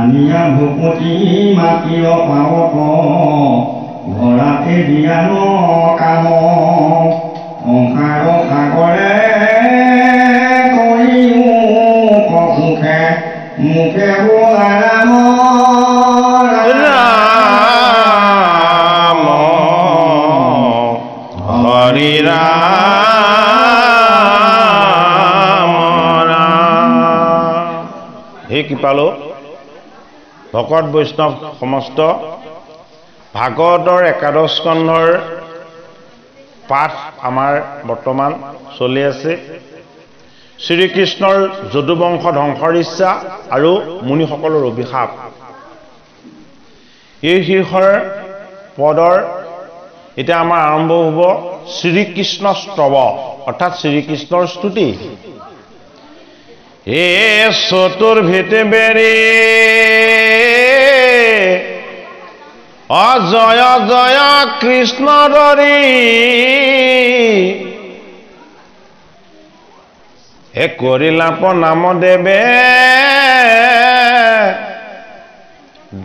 আনিয়া ভূপতি মাতিয় পাৱক ঘৰাতে দিয়া ন কাম সংসাৰ সাগৰে কৰিও মুখে মুখে ৰাম ৰাম হৰি ৰাম ৰাম। হে কৃপালো ভকত বৈষ্ণৱ সমস্ত ভাগৱতৰ একাদশ স্কন্ধৰ পাঠ আমাৰ বৰ্তমান চলি আছে। শ্ৰীকৃষ্ণৰ যদুবংশ ধ্বংসৰ ইচ্ছা আৰু মুনিসকলৰ অভিশাপ, এই শীৰ্ষৰ পদৰ এতিয়া আমাৰ আৰম্ভ হ'ব শ্ৰীকৃষ্ণ স্তৱ অৰ্থাৎ শ্ৰীকৃষ্ণৰ স্তুতি। এ চতুৰ্ভেটে বেৰি অজয় জয় কৃষ্ণ দৰি হে কৰিলাপ নাম দেৱে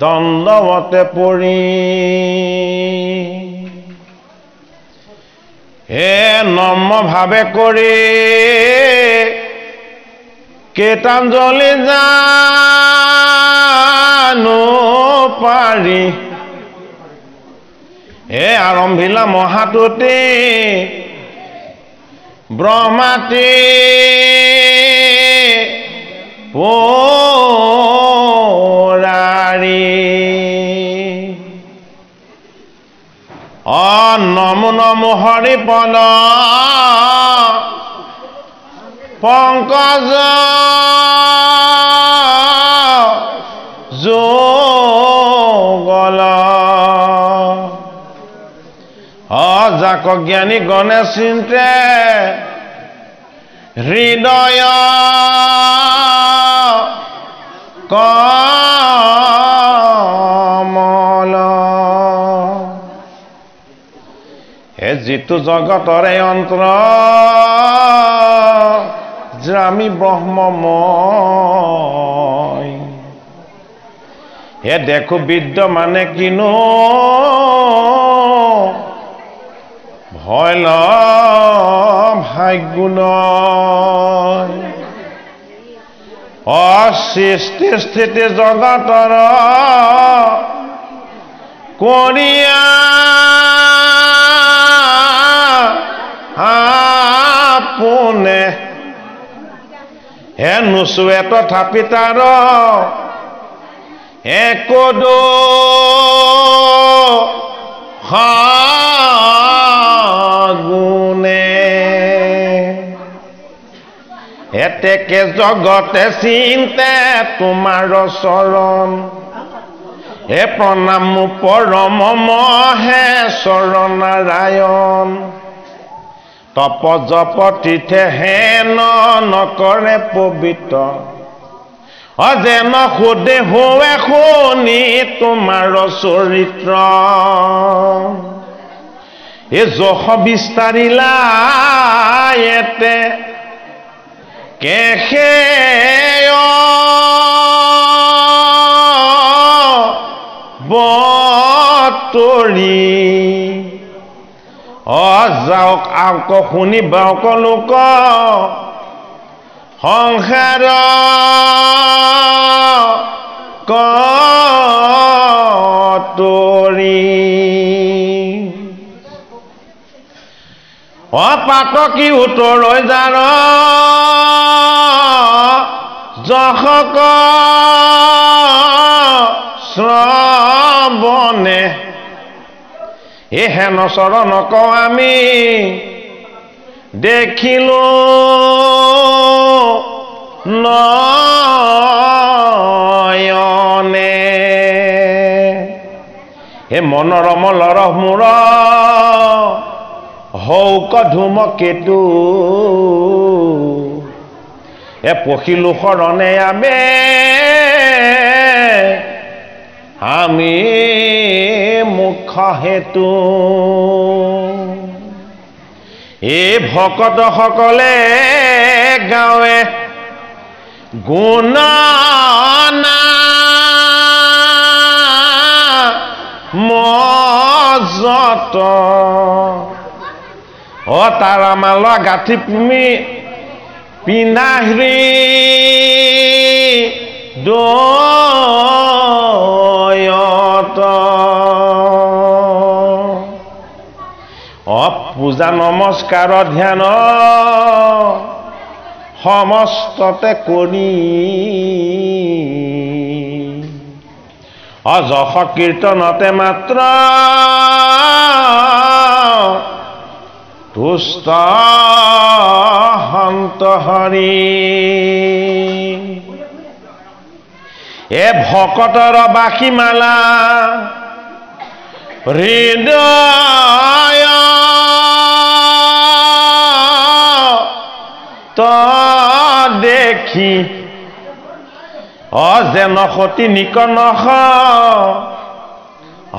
দণ্ডৱতে পৰি হে নম্ৰ ভাৱে কৰি কেতাঞ্জলি জানো পাৰি হে আৰম্ভিলা মহাতুতি ব্ৰহ্মাতি পুৰাৰী নমো নমো হৰিপদ পংকজ যুগল যাক জ্ঞানী গণে চিন্তে হৃদয় কমল হে যিটো জগতৰে অন্তৰ জামি ব্ৰহ্মময় হে দেখো বিদ্য মানে কিনো ভয় ভাগ্যুন অসৃষ্টি স্থিতি জগতৰ কৰিয়া আপোনে হে নুচুৱে তথাপি তাৰ একোডো গুণে এতেকে জগতে চিন্তে তোমাৰ চৰণ হে প্ৰণাম পৰম মহেশ্বৰ নাৰায়ণ তপ জপ তীৰ্থে হেন নকৰে পবিত্ৰ অজেন সোধে হোৱে শুনি তোমাৰ চৰিত্ৰ এ যশ বিস্তাৰিলা এতে কেশে বতৰি যাওক আক শুনিবাওক লোক সংসাৰ কতৰি পাতকী উত্তৰৈ যাৰ যশক শ্ৰৱণে এ হেন চৰণ কওঁ আমি দেখিলো নয়নে হে মনোৰম লৰহ মূৰ হৌক ধূমকেতু এ পখিলো শৰণে আমি মুখ হেতু এই ভকত সকলে গাঁৱে গুণনা তাৰা মালা গাঁঠি তুমি পিন্ধাহ্ৰী দয়ত পূজা নমস্কাৰ ধ্যান সমস্ততে কৰি যশ কীৰ্তনতে মাত্ৰ তুষ্ট হন্ত হৰি ভকতৰ বাসী মালা হৃদয় দেখি যেন সতী নিকনখ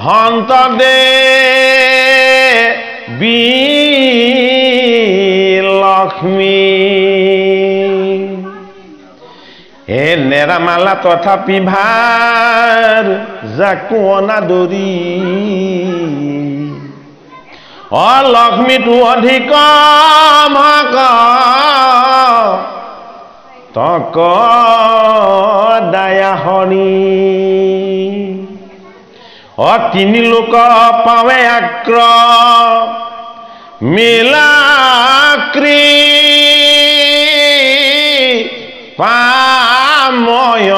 হন্ত দেৱী লক্ষ্মী নেৰামালা তথাপি ভাৰ জাকুৱনা দৰি লক্ষ্মীটো অধিক ভাগ তক দায়া হৰি তিনি লোক পাৱে আক্ৰ মিলাক্ৰী পাময়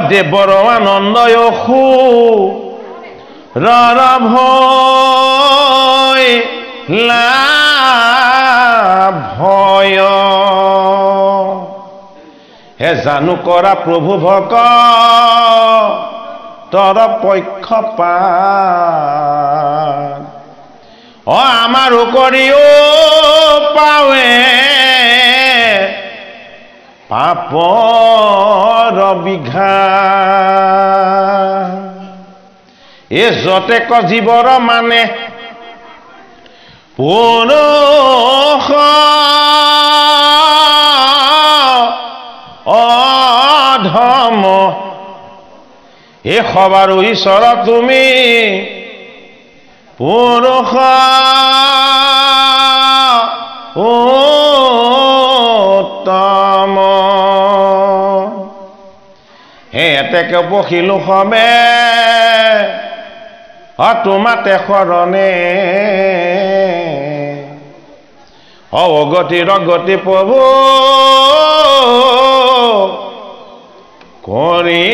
দেৱৰ আনন্দয় ৰভয় লাভয় হে জানো কৰা প্ৰভু ভক তৰ পক্ষপাত আমাৰো কৰিও পাৱে পাপৰ বিঘাত যতেক জীৱৰ মানে পুৰুষ অধম সবাৰো ঈশ্বৰ তুমি পুৰুষ উত্তম এতেকে বহিলো সবে তোমাতে শৰণে অগতিৰ গতি প্ৰভু কৰি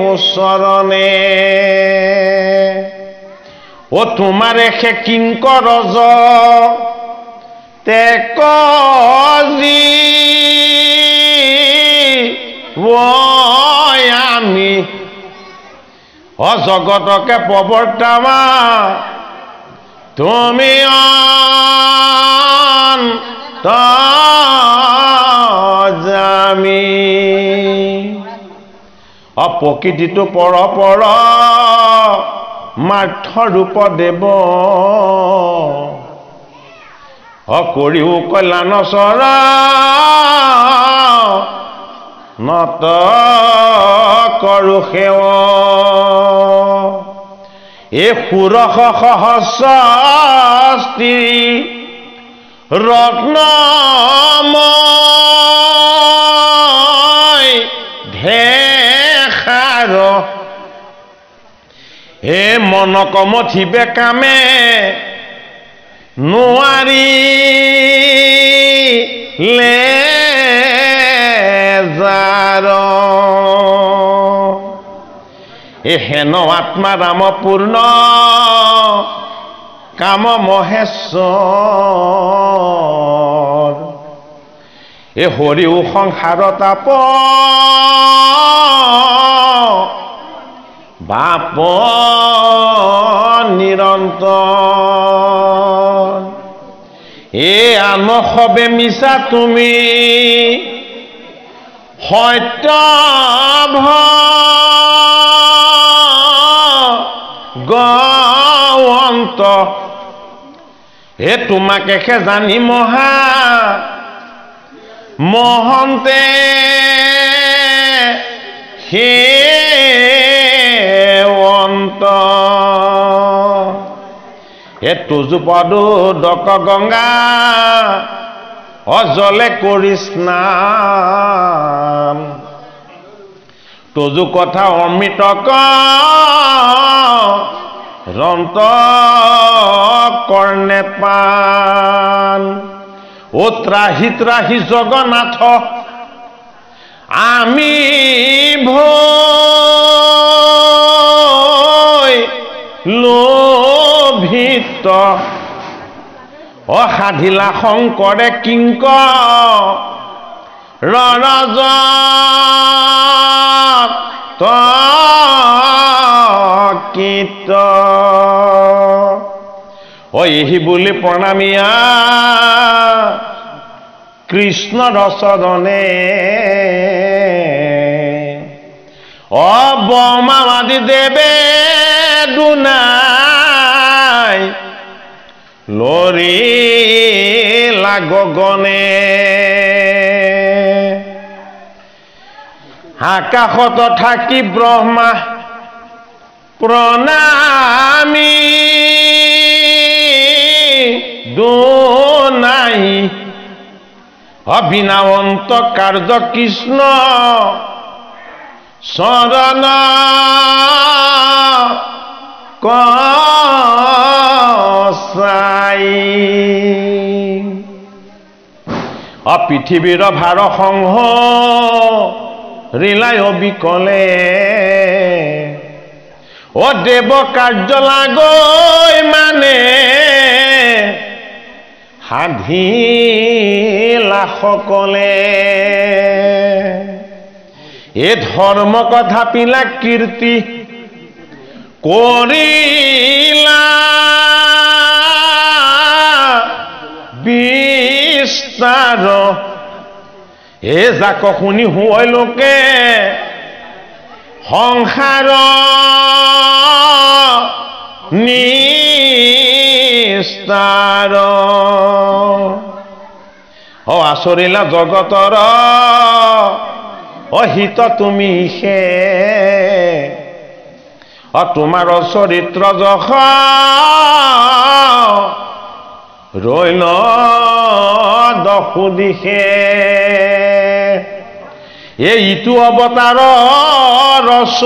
ওচৰণে তোমাৰে সে কিংকৰ তে কজি আমি জগতকে প্ৰৱৰ্তাবা তুমি জামি প্ৰকৃতিটো পৰ মাৰ্থ ৰূপ দেৱ কৰিও কল্যাণ চৰ নত কৰো সেৱ সুৰস সহস্ৰী ৰত্নময় ঢেখাৰ মনক মথিবে কামে নোৱাৰি লেজাৰ হেন আত্মা ৰাম পূৰ্ণ কাম মহেশ্বৰ হৰিও সংসাৰ তাপ বাপ নিৰন্তৰ আন সবে মিছা তুমি সত্য গৱন্ত তোমাকে সে জানি মহা মহন্তে সেৱন্ত এ তুজুপদু দক গঙ্গা অজলে কৰি স্নান তুজু কথা অমৃতক ৰন্ত কৰ্ণে পান ও ত্ৰাহি ত্ৰাহি জগন্নাথ আমি ভয় লোভিত অসাধিলা শংকৰে কিংক ৰজ কীত এই বুলি প্ৰণামিয়া কৃষ্ণ ৰচৰণে অবমাদি দেৱে দুনাই লৰি লাগগনে আকাশত থাকি ব্ৰহ্মা প্ৰণামী দুনাই অভিনৱন্ত কাৰ্য কৃষ্ণ চৰণ কসাই পৃথিৱীৰ ভাৰ সংহ ৰিলাই বিকলে ও দেৱ কাৰ্য লাগৈ মানে সাধিলা সকলে এ ধৰ্ম কথা পিলা কীৰ্তি কৰিলা বিস্তাৰ এ যাক শুনি হয় লোকে সংসাৰ নিস্তাৰ আচৰিলা জগতৰ অহিত তুমি সে তোমাৰ চৰিত্ৰ যশ ৰৈল দশু দিশে এইটো অৱতাৰ ৰস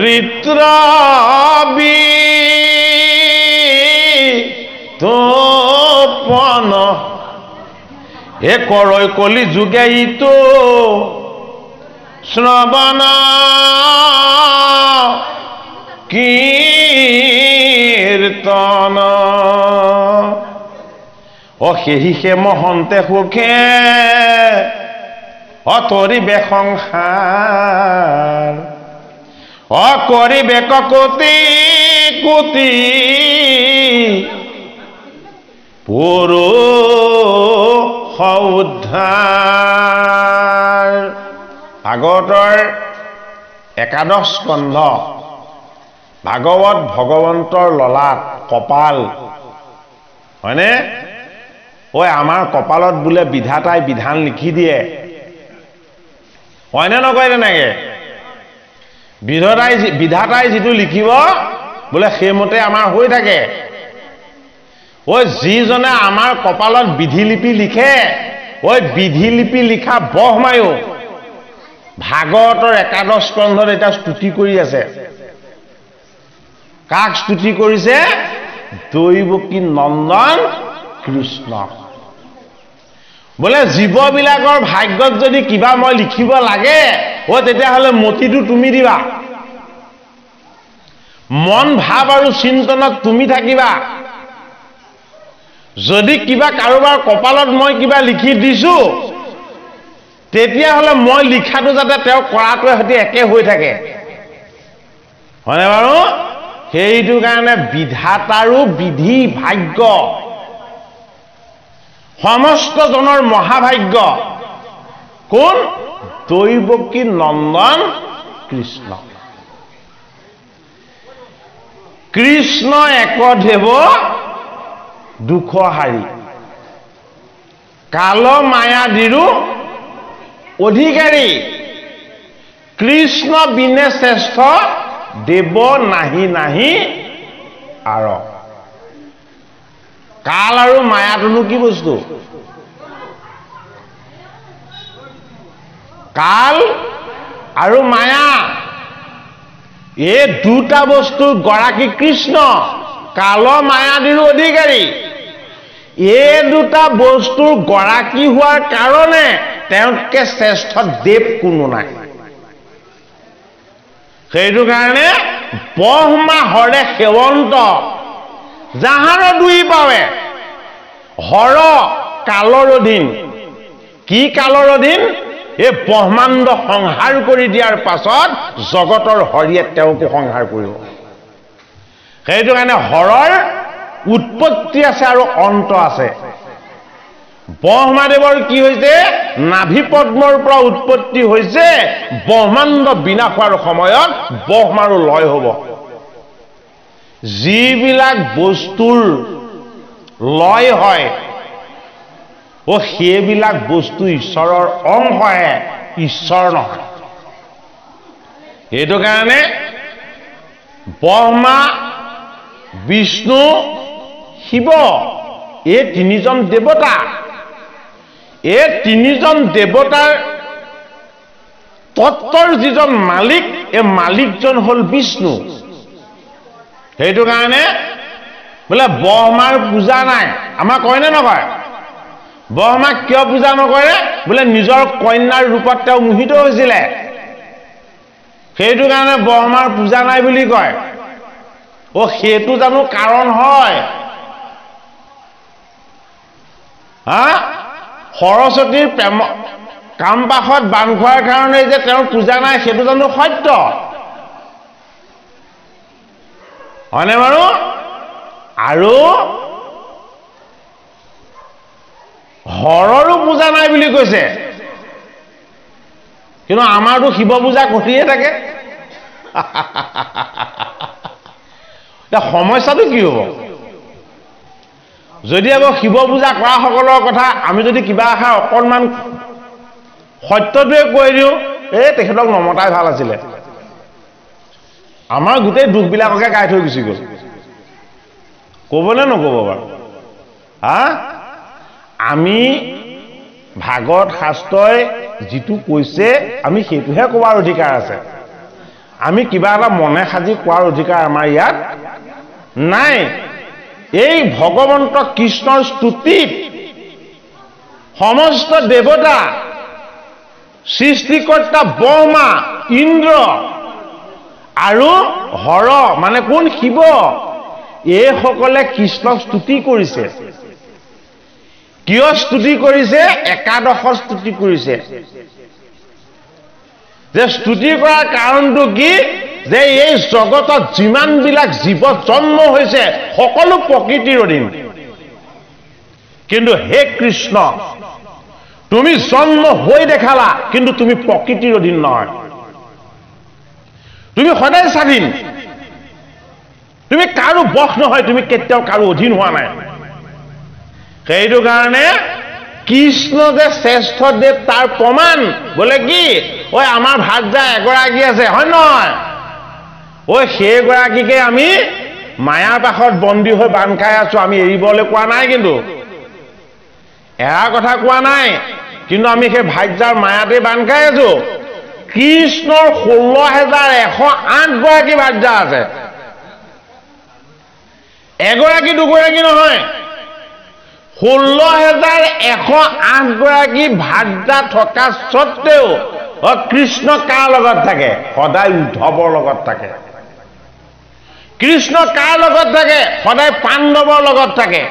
ৰিত্ৰবি তোপন এ কৰৈ কলি যুগে ইটো শ্ৰৱণ কীৰ্তন সেহিহে মহন্তে সুখে অতৰিবে সংসাৰ কৰিবে কোটি কোটি পুৰুষ উদ্ধাৰ ভাগৱতৰ একাদশ স্কন্ধ ভাগৱত ভগৱন্তৰ ললাট কপাল হয়নে ঐ আমাৰ কপালত বোলে বিধাতাই বিধান লিখি দিয়ে হয়নে নকয় তেনেকে বিধাতাই যিটো লিখিব বোলে সেইমতে আমাৰ হৈ থাকে ঐ যিজনে আমাৰ কপালত বিধিলিপি লিখে ঐ বিধিলিপি লিখা বহমায়ো ভাগৱতৰ একাদশ স্কন্ধত এটা স্তুতি কৰি আছে কাক স্তুতি কৰিছে দৈৱকী নন্দন কৃষ্ণ বোলে জীৱবিলাকৰ ভাগ্যত যদি কিবা মই লিখিব লাগে তেতিয়াহ'লে মতিটো তুমি দিবা মন ভাৱ আৰু চিন্তনত তুমি থাকিবা যদি কিবা কাৰোবাৰ কপালত মই কিবা লিখি দিছো তেতিয়াহ'লে মই লিখাটো যাতে তেওঁ কৰাটোৰ সৈতে একে হৈ থাকে হয়নে বাৰু সেইটো কাৰণে বিধাতাৰো বিধি ভাগ্য সমস্ত জনৰ মহাভাগ্য কোন দৈৱকী নন্দন কৃষ্ণ কৃষ্ণ একদেৱ দুখ হাৰি কাল মায়াদিৰো অধিকাৰী কৃষ্ণ বিনে শ্ৰেষ্ঠ দেৱ নাহি নাহি আৰ কাল আৰু মায়াটোনো কি বস্তু? কাল আৰু মায়া এই দুটা বস্তুৰ গৰাকী কৃষ্ণ, কাল মায়াদিৰো অধিকাৰী। এই দুটা বস্তুৰ গৰাকী হোৱাৰ কাৰণে তেওঁতকে শ্ৰেষ্ঠ দেৱ কোনো নাই। সেইটো কাৰণে ব্ৰহ্মা হৰে সেৱন্ত যাহাৰ দুই পাৱে, হৰ কালৰ অধীন। কি কালৰ অধীন? এই ব্ৰহ্মাণ্ড সংহাৰ কৰি দিয়াৰ পাছত জগতৰ হৰিয়ে তেওঁকো সংহাৰ কৰিব। সেইটো কাৰণে হৰৰ উৎপত্তি আছে আৰু অন্ত আছে। ব্ৰহ্মাদেৱৰ কি হৈছে? নাভি পদ্মৰ পৰা উৎপত্তি হৈছে। ব্ৰহ্মাণ্ড বিনাশ হোৱাৰ সময়ত ব্ৰহ্মাৰো লয় হ'ব। যিবিলাক বস্তুৰ লয় হয় সেইবিলাক বস্তু ঈশ্বৰৰ অংশহে, ঈশ্বৰ নহয়। সেইটো কাৰণে ব্ৰহ্মা, বিষ্ণু, শিৱ এই তিনিজন দেৱতা, এই তিনিজন দেৱতাৰ তত্ত্বৰ যিজন মালিক, এই মালিকজন হ'ল বিষ্ণু। সেইটো কাৰণে বোলে ব্ৰহ্মাৰ পূজা নাই। আমাৰ কয় নে নকয়? ব্ৰহ্মাক কিয় পূজা নকৰে? বোলে নিজৰ কন্যাৰ ৰূপত তেওঁ মোহিত হৈছিলে, সেইটো কাৰণে ব্ৰহ্মাৰ পূজা নাই বুলি কয়। সেইটো জানো কাৰণ হয়? সৰস্বতীৰ প্ৰেম কামপাশত বান্ধ খোৱাৰ কাৰণে যে তেওঁৰ পূজা নাই, সেইটো জানো সত্য? হয়নে বাৰু? আৰু হৰৰো পূজা নাই বুলি কৈছে, কিন্তু আমাৰতো শিৱ পূজা কৰিয়ে থাকে। এতিয়া সমস্যাটো কি হ'ব? যদি আকৌ শিৱ পূজা কৰা সকলৰ কথা আমি যদি কিবা এষাৰ অকণমান সত্যটোৱে কৈ দিওঁ, তেখেতক নমতাই ভাল আছিলে, আমাৰ গোটেই দুখবিলাককে গাই থৈ গুচি গ'ল। ক'বনে নক'ব বাৰু? আমি ভাগৱত শাস্ত্ৰই যিটো কৈছে আমি সেইটোহে কোৱাৰ অধিকাৰ আছে। আমি কিবা এটা মনে সাজি কোৱাৰ অধিকাৰ আমাৰ ইয়াত নাই। এই ভগৱন্ত কৃষ্ণৰ স্তুতিত সমস্ত দেৱতা, সৃষ্টিকৰ্তা ব্ৰহ্মা, ইন্দ্ৰ আৰু হৰ মানে কোন? শিৱ, এইসকলে কৃষ্ণক স্তুতি কৰিছে। কিয় স্তুতি কৰিছে? একাদশ স্তুতি কৰিছে। যে স্তুতি কৰাৰ কাৰণটো কি? যে এই জগতত যিমানবিলাক জীৱ জন্ম হৈছে সকলো প্ৰকৃতিৰ অধীন, কিন্তু হে কৃষ্ণ তুমি জন্ম হৈ দেখালা, কিন্তু তুমি প্ৰকৃতিৰ অধীন নহয়। তুমি সদায় স্বাধীন, তুমি কাৰো বশ নহয়, তুমি কেতিয়াও কাৰো অধীন হোৱা নাই। সেইটো কাৰণে কৃষ্ণ যে শ্ৰেষ্ঠ দেৱ তাৰ প্ৰমাণ বোলে কি? আমাৰ ভাৰ্যা এগৰাকী আছে, হয় নহয়? সেইগৰাকীকে আমি মায়াৰ পাশত বন্দী হৈ বান্ধ খাই আছো, আমি এৰিবলৈ কোৱা নাই, কিন্তু এৰাৰ কথা কোৱা নাই, কিন্তু আমি সেই ভাৰ্যাৰ মায়াতে বান্ধ খাই আছো। কৃষ্ণৰ 16,108 গৰাকী ভাৰ্যা আছে, এগৰাকী দুগৰাকী নহয়। 16,108 গৰাকী ভাৰ্যা থকা স্বত্তেও কৃষ্ণ কাৰ লগত থাকে? সদায় উদ্ধৱৰ লগত থাকে। কৃষ্ণ কাৰ লগত থাকে? সদায় পাণ্ডৱৰ লগত থাকে।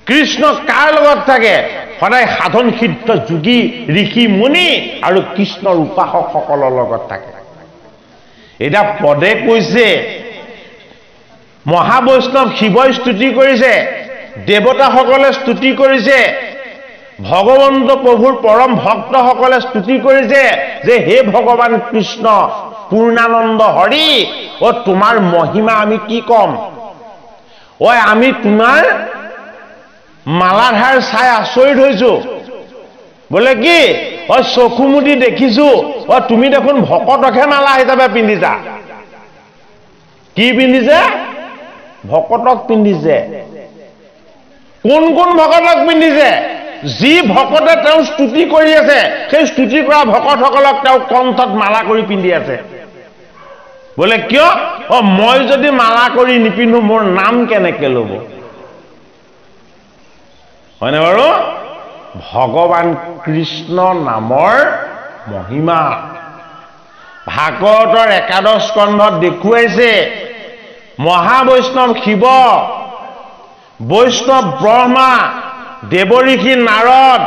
কৃষ্ণ কাৰ লগত থাকে? সদায় সাধন সিদ্ধ যোগী ঋষি মুনি আৰু কৃষ্ণৰ উপাসকসকলৰ লগত থাকে। এতিয়া পদে কৈছে, মহাবৈষ্ণৱ শিৱই স্তুতি কৰিছে, দেৱতাসকলে স্তুতি কৰিছে, ভগৱন্ত প্ৰভুৰ পৰম ভক্তসকলে স্তুতি কৰিছে যে হে ভগৱান কৃষ্ণ পূৰ্ণানন্দ হৰি, তোমাৰ মহিমা আমি কি কম? আমি তোমাৰ মালাধাৰ চাই আচৰিত হৈছো। বোলে কি? চকু মুদি দেখিছো তুমি দেখোন ভকতকহে মালা হিচাপে পিন্ধিছা। কি পিন্ধিছে? ভকতক পিন্ধিছে। কোন কোন ভকতক পিন্ধিছে যি ভকতে তেওঁ স্তুতি কৰি আছে সেই স্তুতি কৰা ভকতসকলক তেওঁ কণ্ঠত মালা কৰি পিন্ধি আছে বোলে কিয় মই যদি মালা কৰি নিপিন্ধো মোৰ নাম কেনেকৈ ল'ব হয়নে বাৰু ভগৱান কৃষ্ণ নামৰ মহিমা ভাগৱতৰ একাদশ স্কন্ধত দেখুৱাইছে মহাবৈষ্ণৱ শিৱ বৈষ্ণৱ ব্ৰহ্মা দেৱঋষি নাৰদ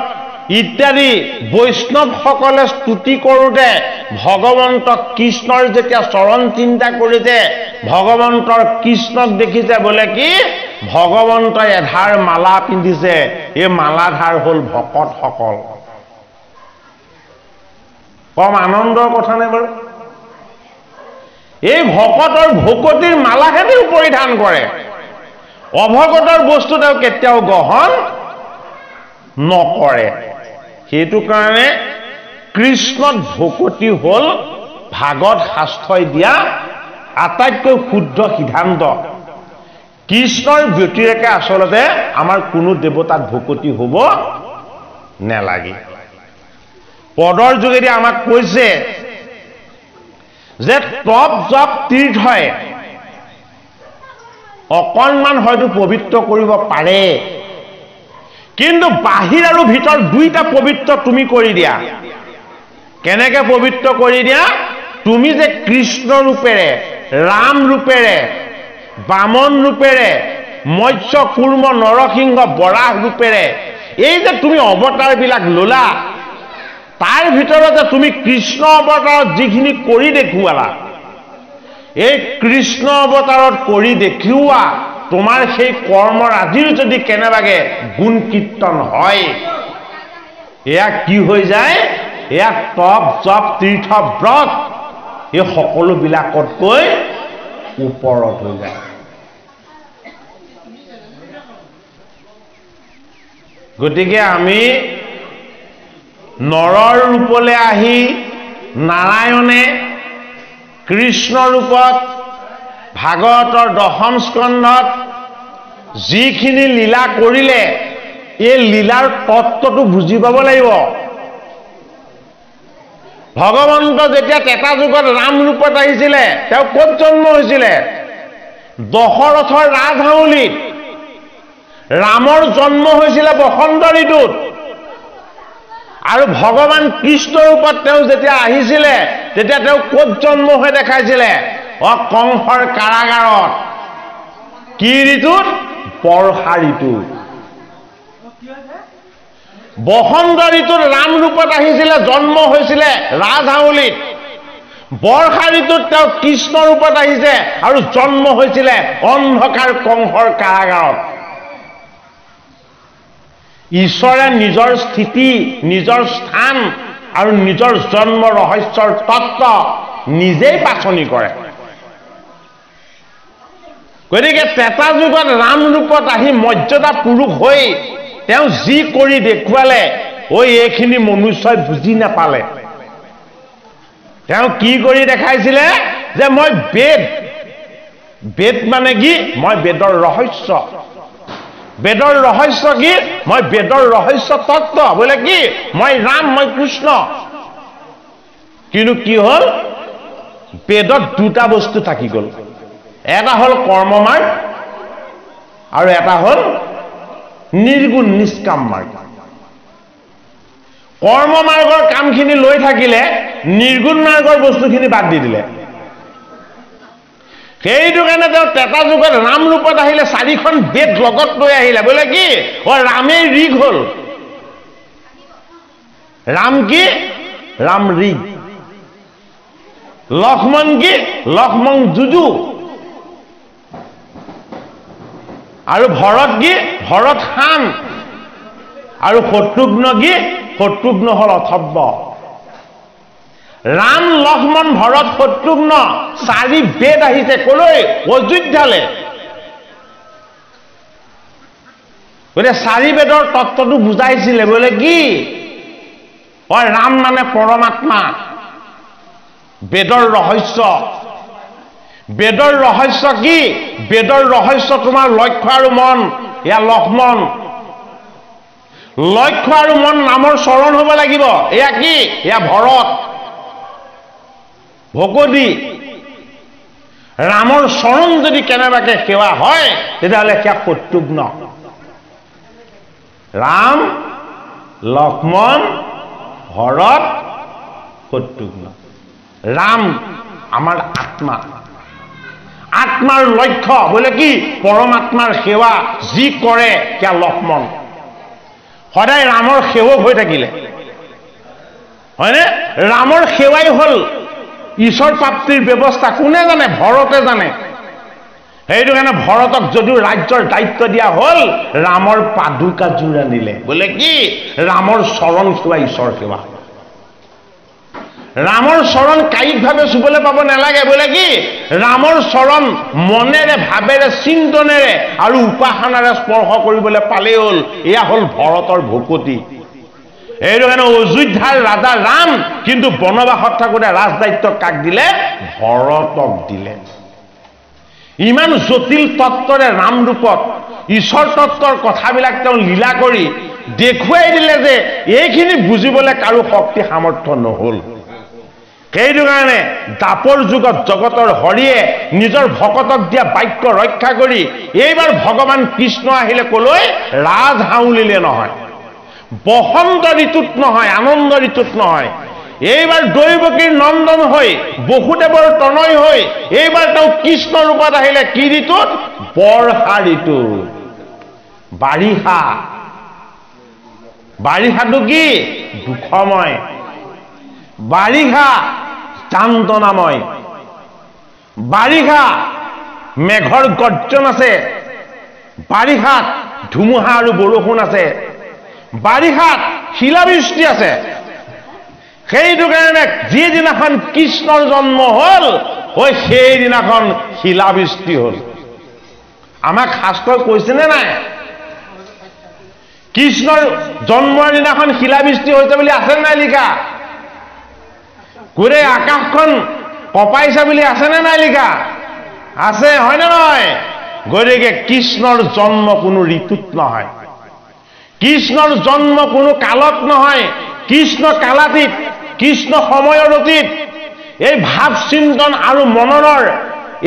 ইত্যাদি বৈষ্ণৱসকলে স্তুতি কৰোঁতে ভগৱন্ত কৃষ্ণৰ যেতিয়া চৰণ চিন্তা কৰিছে ভগৱন্তৰ কৃষ্ণক দেখিছে বোলে কি ভগৱন্তই এধাৰ মালা পিন্ধিছে এই মালাধাৰ হ'ল ভকতসকল কম আনন্দৰ কথা নে বাৰু এই ভকতৰ ভকতিৰ মালাহে তেওঁ পৰিধান কৰে অভগতৰ বস্তু তেওঁ কেতিয়াও গ্ৰহণ নকৰে সেইটো কাৰণে কৃষ্ণত ভকতি হ'ল ভাগৱত শাস্ত্ৰই দিয়া আটাইতকৈ শুদ্ধ সিদ্ধান্ত কৃষ্ণৰ ব্যতিৰেকে আচলতে আমাৰ কোনো দেৱতাত ভকতি হ'ব নেলাগে পদৰ যোগেদি আমাক কৈছে যে তপ জপ তীৰ্থই অকণমান হয়তো পবিত্ৰ কৰিব পাৰে কিন্তু বাহিৰ আৰু ভিতৰ দুইটা পবিত্ৰ তুমি কৰি দিয়া কেনেকৈ পবিত্ৰ কৰি দিয়া তুমি যে কৃষ্ণ ৰূপেৰে ৰাম ৰূপেৰে বামন ৰূপেৰে মৎস্য কুৰ্ম নৰসিংহ বৰাহ ৰূপেৰে এই যে তুমি অৱতাৰবিলাক ল'লা তাৰ ভিতৰতে তুমি কৃষ্ণ অৱতাৰত যিখিনি কৰি দেখুৱালা এই কৃষ্ণ অৱতাৰত কৰি দেখুওৱা তোমাৰ সেই কৰ্মৰাজিৰ যদি কেনেবাকে গুণ কীৰ্তন হয় এয়া কি হৈ যায় এয়া তপ জপ তীৰ্থ ব্ৰত এই সকলোবিলাকতকৈ ওপৰত হৈ যায় গতিকে আমি নৰৰ ৰূপলৈ আহি নাৰায়ণে কৃষ্ণ ৰূপত ভাগৱতৰ দশম স্কন্ধত যিখিনি লীলা কৰিলে এই লীলাৰ তত্ত্বটো বুজি পাব লাগিব ভগৱন্ত যেতিয়া তেতা যুগত ৰাম ৰূপত আহিছিলে তেওঁ ক'ত জন্ম হৈছিলে দশৰথৰ ৰাজহাউলিত ৰামৰ জন্ম হৈছিলে বসন্ত ঋতুত আৰু ভগৱান কৃষ্ণ ৰূপত তেওঁ যেতিয়া আহিছিলে তেতিয়া তেওঁ ক'ত জন্ম হৈ দেখাইছিলে কংসৰ কাৰাগাৰত কি ঋতুত বৰ্ষা ঋতুত বসন্ত ঋতুত ৰাম ৰূপত আহিছিলে জন্ম হৈছিলে ৰাজহাউলিত বৰ্ষা ঋতুত তেওঁ কৃষ্ণ ৰূপত আহিছে আৰু জন্ম হৈছিলে অন্ধকাৰ কংসৰ কাৰাগাৰত ঈশ্বৰে নিজৰ স্থিতি নিজৰ স্থান আৰু নিজৰ জন্ম ৰহস্যৰ তত্ত্ব নিজেই বাছনি কৰে গতিকে তেতা যুগত ৰাম ৰূপত আহি মৰ্যাদা পুৰুষ হৈ তেওঁ যি কৰি দেখুৱালে এইখিনি মনুষ্যই বুজি নাপালে তেওঁ কি কৰি দেখাইছিলে যে মই বেদ মানে কি মই বেদৰ ৰহস্য বেদৰ ৰহস্য কি মই বেদৰ ৰহস্য তত্ত্ব বোলে কি মই ৰাম মই কৃষ্ণ কিন্তু কি হ'ল বেদত দুটা বস্তু থাকি গ'ল এটা হ'ল কৰ্মমাৰ্গ আৰু এটা হ'ল নিৰ্গুণ নিষ্কাম মাৰ্গ কৰ্মমাৰ্গৰ কামখিনি লৈ থাকিলে নিৰ্গুণ মাৰ্গৰ বস্তুখিনি বাদ দি দিলে সেইটো কাৰণে তেওঁ তেতা যুগত ৰাম ৰূপত আহিলে চাৰিখন বেদ লগত লৈ আহিলে বোলে কি ৰামেই ঋগ হ'ল ৰাম কি ৰাম ঋগ লক্ষ্মণ কি লক্ষ্মণ যুজু আৰু ভৰত কি ভৰত খান আৰু শত্ৰুঘ্ন কি শত্ৰুঘ্ন হ'ল অথব্য ৰাম লক্ষ্মণ ভৰত শত্ৰুঘ্ন চাৰি বেদ আহিছে কলৈ অযোধ্যালৈ গতিকে চাৰি বেদৰ তত্ত্বটো বুজাইছিলে বোলে কি ৰাম মানে পৰমাত্মা বেদৰ ৰহস্য কি বেদৰ ৰহস্য তোমাৰ লক্ষ্য আৰু মন এয়া লক্ষ্মণ লক্ষ্য আৰু মন নামৰ চৰণ হ'ব লাগিব। এয়া কি? এয়া ভৰত ভকতি। ৰামৰ চৰণ যদি কেনেবাকে সেৱা হয় তেতিয়াহ'লে সেয়া শত্ৰুঘ্ন। ৰাম, লক্ষ্মণ, ভৰত, শত্ৰুঘ্ন। ৰাম আমাৰ আত্মা, আত্মাৰ লক্ষ্য বোলে কি? পৰমাত্মাৰ সেৱা যি কৰে সেয়া লক্ষ্মণ। সদায় ৰামৰ সেৱক হৈ থাকিলে হয়নে? ৰামৰ সেৱাই হ'ল ঈশ্বৰ প্ৰাপ্তিৰ ব্যৱস্থা। কোনে জানে? ভৰতে জানে। সেইটো কাৰণে ভৰতক যদিও ৰাজ্যৰ দায়িত্ব দিয়া হ'ল, ৰামৰ পাদুকাযোৰ আনিলে। বোলে কি? ৰামৰ চৰণ সেৱা ঈশ্বৰ সেৱা। ৰামৰ চৰণ কায়িকভাৱে চুবলৈ পাব নালাগে। বোলে কি? ৰামৰ চৰণ মনেৰে, ভাৱেৰে, চিন্তনেৰে আৰু উপাসনাৰে স্পৰ্শ কৰিবলৈ পালেই হ'ল। এয়া হ'ল ভৰতৰ ভকতি। এইটো কাৰণে অযোধ্যাৰ ৰাজা ৰাম, কিন্তু বনবাসত থাকোঁতে ৰাজদায়িত্ব কাক দিলে? ভৰতক দিলে। ইমান জটিল তত্ত্বৰে ৰামৰূপত ঈশ্বৰ তত্ত্বৰ কথাবিলাক তেওঁ লীলা কৰি দেখুৱাই দিলে যে এইখিনি বুজিবলৈ কাৰো শক্তি সামৰ্থ্য নহ'ল। সেইটো কাৰণে দাপৰ যুগত জগতৰ হৰিয়ে নিজৰ ভকতক দিয়া বাক্য ৰক্ষা কৰি এইবাৰ ভগৱান কৃষ্ণ আহিলে কলৈ? ৰাজহাউলিলে নহয়, বসন্ত ঋতুত নহয়, আনন্দ ঋতুত নহয়। এইবাৰ দৈৱকীৰ নন্দন হৈ, বসুদেৱৰ তনয় হৈ এইবাৰ তেওঁ কৃষ্ণ ৰূপত আহিলে। কি ঋতুত? বৰ্ষা ঋতু। বাৰিষা। বাৰিষাটো কি? দুখময়। বাৰিষা যান্তনাময়। বাৰিষা মেঘৰ গৰ্জন আছে, বাৰিষাত ধুমুহা আৰু বৰষুণ আছে, বাৰিষাত শিলাবৃষ্টি আছে। সেইটো কাৰণে যিদিনাখন কৃষ্ণৰ জন্ম হ'ল, সেইদিনাখন শিলাবৃষ্টি হ'ল। আমাক শাস্ত্ৰই কৈছেনে নাই? কৃষ্ণৰ জন্মৰ দিনাখন শিলাবৃষ্টি হৈছে বুলি আছে নাই লিখা? গোটেই আকাশখন কঁপাইছে বুলি আছেনে নাই লিখা? আছে, হয়নে নহয়? গতিকে কৃষ্ণৰ জন্ম কোনো ঋতুত নহয়, কৃষ্ণৰ জন্ম কোনো কালত নহয়। কৃষ্ণ কালাতীত, কৃষ্ণ সময়ৰ অতীত। এই ভাৱ চিন্তন আৰু মননৰ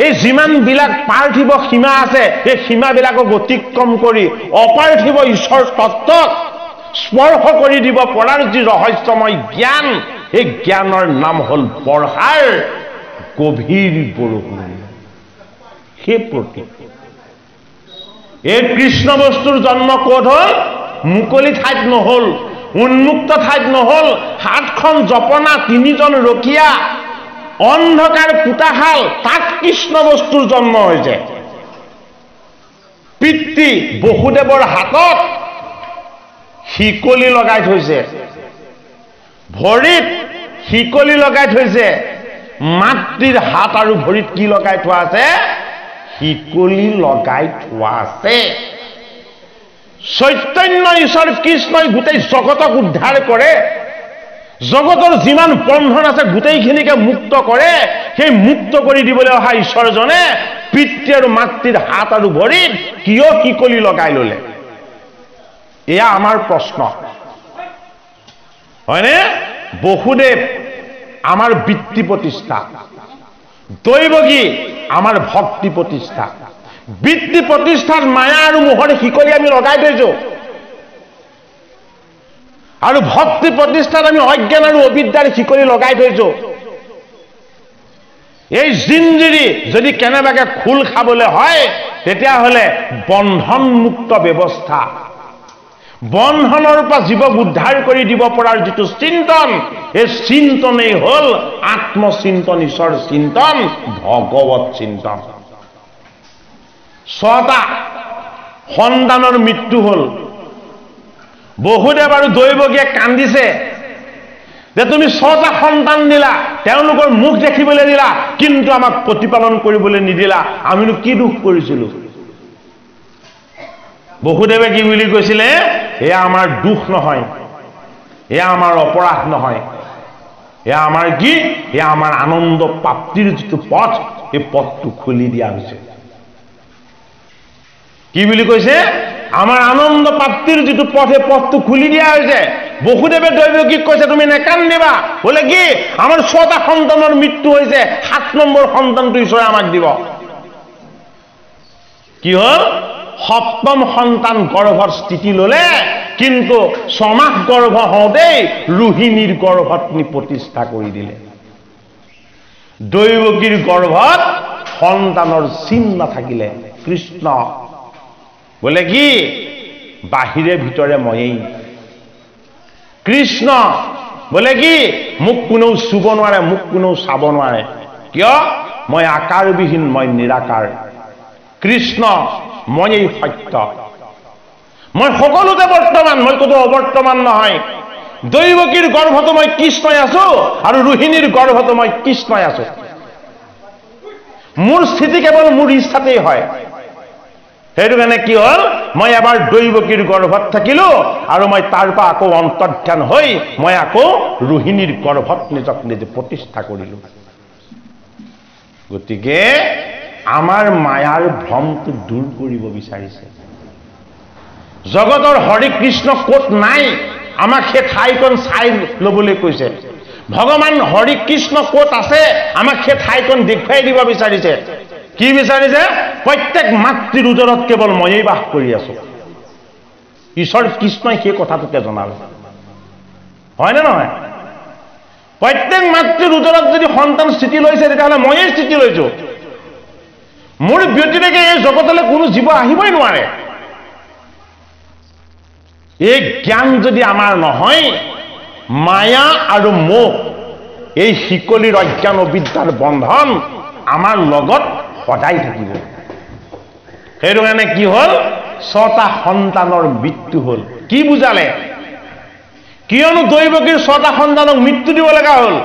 এই যিমানবিলাক পাৰ্থিৱ সীমা আছে, এই সীমাবিলাকক অতিক্ৰম কৰি অপাৰ্থিৱ ঈশ্বৰ তত্ত্বক স্পৰ্শ কৰি দিব পৰাৰ যি ৰহস্যময় জ্ঞান, এই জ্ঞানৰ নাম হ'ল বৰ্ষাৰ গভীৰ বৰষুণ। সেই প্ৰতীক। এই কৃষ্ণ বস্তুৰ জন্ম ক'ত হ'ল? মুকলি ঠাইত নহ'ল, উন্মুক্ত ঠাইত নহ'ল। হাতখন জপনা, তিনিজন ৰখীয়া, অন্ধকাৰ পোতাশাল, তাত কৃষ্ণ বস্তুৰ জন্ম হৈছে। পিতৃ বসুদেৱৰ হাতত শিকলি লগাই থৈছে, ভৰিত শিকলি লগাই থৈছে। মাতৃৰ হাত আৰু ভৰিত কি লগাই থোৱা আছে? শিকলি লগাই থোৱা আছে। চৈতন্য ঈশ্বৰ কৃষ্ণই গোটেই জগতক উদ্ধাৰ কৰে। জগতৰ যিমান বন্ধন আছে গোটেইখিনিকে মুক্ত কৰে। সেই মুক্ত কৰি দিবলৈ অহা ঈশ্বৰজনে পিতৃ আৰু মাতৃৰ হাত আৰু ভৰিত কিয় শিকলি লগাই ললে? এয়া আমাৰ প্ৰশ্ন, হয়নে? বসুদেৱ আমাৰ বৃত্তি প্ৰতিষ্ঠা, দৈৱকী আমাৰ ভক্তি প্ৰতিষ্ঠা। বৃত্তি প্ৰতিষ্ঠাত মায়া আৰু মোহৰ শিকলি আমি লগাই থৈছো, আৰু ভক্তি প্ৰতিষ্ঠাত আমি অজ্ঞান আৰু অবিদ্যাৰ শিকলি লগাই থৈছো। এই জিঞ্জিৰি যদি কেনেবাকে খোল খাবলৈ হয়, তেতিয়াহ'লে বন্ধনমুক্ত ব্যৱস্থা, বন্ধনৰ পৰা জীৱক উদ্ধাৰ কৰি দিব পৰাৰ যিটো চিন্তন, এই চিন্তনেই হ'ল আত্মচিন্তন, ঈশ্বৰ চিন্তন, ভগৱত চিন্তন। 6টা সন্তানৰ মৃত্যু হ'ল। বসুদেৱ আৰু দৈৱকীয়ে কান্দিছে যে তুমি 6টা সন্তান দিলা, তেওঁলোকৰ মুখ দেখিবলৈ দিলা, কিন্তু আমাক প্ৰতিপালন কৰিবলৈ নিদিলা, আমিনো কি দোষ কৰিছিলো? বসুদেৱে কি বুলি কৈছিলে? এয়া আমাৰ দুখ নহয়, এয়া আমাৰ অপৰাধ নহয়, এয়া আমাৰ কি? এয়া আমাৰ আনন্দ প্ৰাপ্তিৰ যিটো পথ, এই পথটো খুলি দিয়া হৈছে। কি বুলি কৈছে? আমাৰ আনন্দ প্ৰাপ্তিৰ যিটো পথে পথটো খুলি দিয়া হৈছে। বসুদেৱে দৈৱকীক কৈছে তুমি নেকান্দিবা, বোলে কি আমাৰ 6টা সন্তানৰ মৃত্যু হৈছে, 7 নম্বৰ সন্তানটো ঈশ্বৰে আমাক দিব। কি হ'ল? 7ম সন্তান গৰ্ভত স্থিতি ললে, কিন্তু 6 মাহ গৰ্ভ হওঁতেই ৰোহিণীৰ গৰ্ভত নি প্ৰতিষ্ঠা কৰি দিলে। দৈৱকীৰ গৰ্ভত সন্তানৰ চিন নাথাকিলে। কৃষ্ণ বোলে কি বাহিৰে ভিতৰে ময়েই। কৃষ্ণ বোলে কি মোক কোনেও চুব নোৱাৰে, মোক কোনেও চাব নোৱাৰে। কিয়? মই আকাৰবিহীন, মই নিৰাকাৰ। কৃষ্ণ ময়েই সত্য, মই সকলোতে বৰ্তমান, মই কোনো অবৰ্তমান নহয়। দৈৱকীৰ গৰ্ভতো মই কৃষ্ণই আছো আৰু ৰোহিণীৰ গৰ্ভতো মই কৃষ্ণই আছো। মোৰ স্থিতি কেৱল মোৰ ইচ্ছাতেই হয়। সেইটো কাৰণে কি হ'ল? মই এবাৰ দৈৱকীৰ গৰ্ভত থাকিলো আৰু মই তাৰ পৰা আকৌ অন্তৰ্ধান হৈ মই আকৌ ৰোহিণীৰ গৰ্ভত নিজক নিজে প্ৰতিষ্ঠা কৰিলো। গতিকে আমাৰ মায়াৰ ভ্ৰমটো দূৰ কৰিব বিচাৰিছে। জগতৰ হৰি কৃষ্ণ ক'ত নাই, আমাক সেই ঠাইকণ চাই ল'বলৈ কৈছে। ভগৱান হৰি কৃষ্ণ ক'ত আছে, আমাক সেই ঠাইকণ দেখুৱাই দিব বিচাৰিছে। কি বিচাৰিছে? প্ৰত্যেক মাতৃৰ উদৰত কেৱল ময়েই বাস কৰি আছো। ঈশ্বৰ কৃষ্ণই সেই কথাটোকে জনালে, হয়নে নহয়? প্ৰত্যেক মাতৃৰ উদৰত যদি সন্তান স্থিতি লৈছে, তেতিয়াহ'লে ময়েই স্থিতি লৈছো। মোৰ ব্যতিৰেকে এই জগতলৈ কোনো জীৱ আহিবই নোৱাৰে। এই জ্ঞান যদি আমাৰ নহয়, মায়া আৰু মোহ, এই শিকলিৰ অজ্ঞান অবিদ্যাৰ বন্ধন আমাৰ লগত সদায় থাকিব। সেইটো কাৰণে কি হ'ল? 6টা সন্তানৰ মৃত্যু হ'ল। কি বুজালে? কিয়নো দৈৱকীৰ 6টা সন্তানক মৃত্যু দিব লগা হ'ল?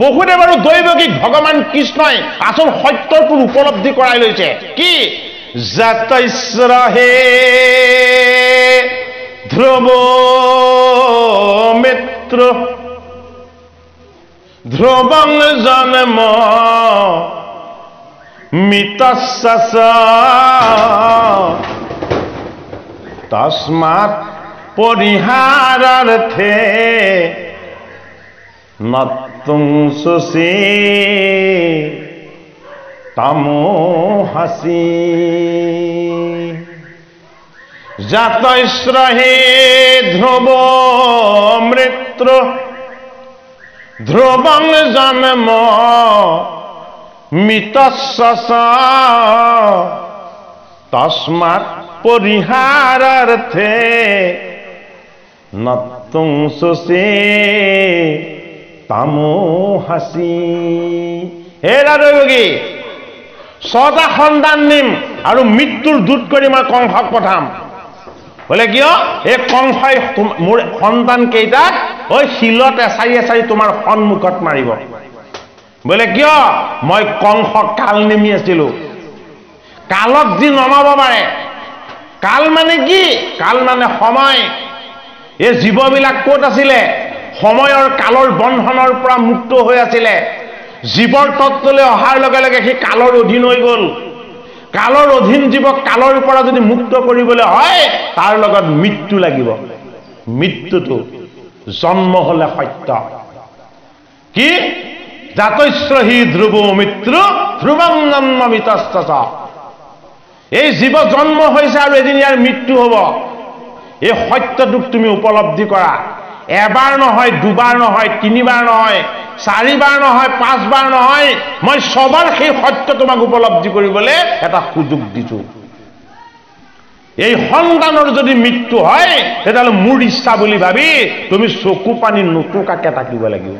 বসুদেৱ আৰু দৈৱকীক ভগৱান কৃষ্ণই আচল সত্যটো উপলব্ধি কৰাই লৈছে। কি? জাতৈস্ৰহে ধ্ৰুৱ মিত্ৰ ধ্ৰুৱং জন্ম মিতস্য তস্মাৎ পৰিহাৰাৰ্থে নতুং সুচি তামোহাসি। জাতৈস্ৰহে ধ্ৰুৱ মৃত্য ধ্ৰুৱং জন্ম মিতস্য তস্মাৎ পৰিহাৰাৰ্থে নতুং সুচি তামোহাসি। হে দৈৱকী, 6টা সন্তান নিম আৰু মৃত্যুৰ দূত কৰি মই কংসক পঠাম। বোলে কিয়? এই কংসই মোৰ সন্তান কেইটাক ওই শিলত এচাৰি এচাৰি তোমাৰ সন্মুখত মাৰিব। বোলে কিয়? মই কংস কাল নেমি আছিলো। কালক যি নমাব পাৰে। কাল মানে কি? কাল মানে সময়। এই জীৱবিলাক ক'ত আছিলে? সময়ৰ কালৰ বন্ধনৰ পৰা মুক্ত হৈ আছিলে। জীৱৰ তত্ত্বলৈ অহাৰ লগে লগে সেই কালৰ অধীন হৈ গ'ল। কালৰ অধীন জীৱক কালৰ পৰা যদি মুক্ত কৰিবলৈ হয়, তাৰ লগত মৃত্যু লাগিব। মৃত্যুটো জন্ম হলে সত্য। কি? জাতৈস্ৰহি ধ্ৰুৱ মিত্ৰ ধ্ৰুৱং জন্ম মিতস্য। এই জীৱ জন্ম হৈছে আৰু এদিন ইয়াৰ মৃত্যু হ'ব। এই সত্যটোক তুমি উপলব্ধি কৰা। এবাৰ নহয়, দুবাৰ নহয়, 3বাৰ নহয়, 4বাৰ নহয়, 5বাৰ নহয়, মই 6বাৰ সেই সত্য তোমাক উপলব্ধি কৰিবলৈ এটা সুযোগ দিছো। এই সন্তানৰ যদি মৃত্যু হয়, তেতিয়াহ'লে মোৰ ইচ্ছা বুলি ভাবি তুমি চকু পানী নোটোকাকে থাকিব লাগিব।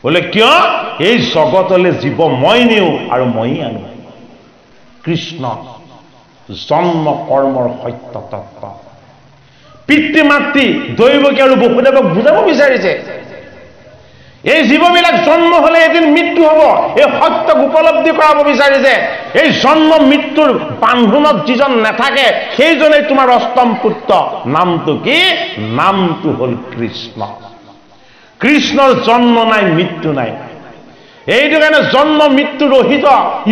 বোলে কিয়? এই জগতলৈ জীৱ মই নিওঁ আৰু মইয়ে আনো। কৃষ্ণ জন্ম কৰ্মৰ সত্য তত্ত্ব। পিতৃ মাতৃ দৈৱকী আৰু বসুদেৱক বুজাব বিচাৰিছে। এই জীৱবিলাক জন্ম হলে এদিন মৃত্যু হ'ব, এই সত্যক উপলব্ধি কৰাব বিচাৰিছে। এই জন্ম মৃত্যুৰ বান্ধোনত যিজন নাথাকে, সেইজনেই তোমাৰ অষ্টম পুত্ৰ। নামটো কি? নামটো হ'ল কৃষ্ণ। কৃষ্ণৰ জন্ম নাই, মৃত্যু নাই। এইটো কাৰণে জন্ম মৃত্যু ৰহিত